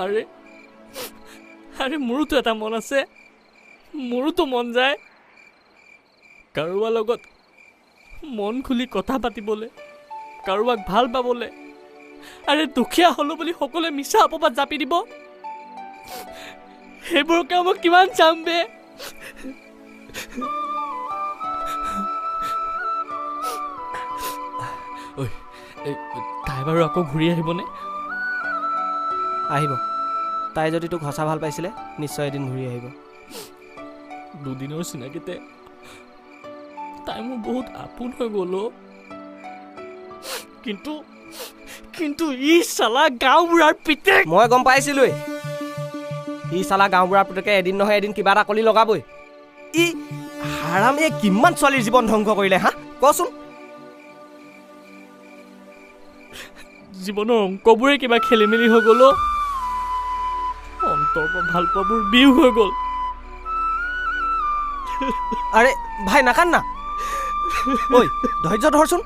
আৰে আৰে মোৰোতো এটা মন আছে, মোৰোতো মন যায় কাৰোবাৰ লগত মন খুলি কথা পাতিবলৈ, কাৰোবাক ভাল পাবলৈ। আৰে দুখীয়া হলো বুলি সকলোৱে মিছা অপবাদ জাপি দিব, সেইবোৰকে মই কিমান চাম বে। তাই বাৰু আকৌ ঘূৰি আহিবনে? আহিব। তাই যদি তোক সঁচা ভাল পাইছিলে নিশ্চয় এদিন ঘূৰি আহিব। দুদিনৰ চিনাকিতে তাই মোৰ বহুত আপোন হৈ গ'ল। কিন্তু কিন্তু ই চালা গাঁওবুঢ়াৰ পিতেক। মই গম পাইছিলোৱেই ই চালা গাঁওবুঢ়াৰ পুতেকে এদিন নহয় এদিন কিবা এটা কলি লগাবই। ই হাৰামে কিমান ছোৱালীৰ জীৱন ধ্বংস কৰিলে হা, কচোন? জীৱনৰ অংকবোৰে কিবা খেলি মেলি হৈ গ'ল। অন্তৰ পৰা ভাল পোৱাবোৰ বিয়োগ হৈ গ'ল। আৰে ভাই নাকান না, ঐ ধৈৰ্য ধৰচোন।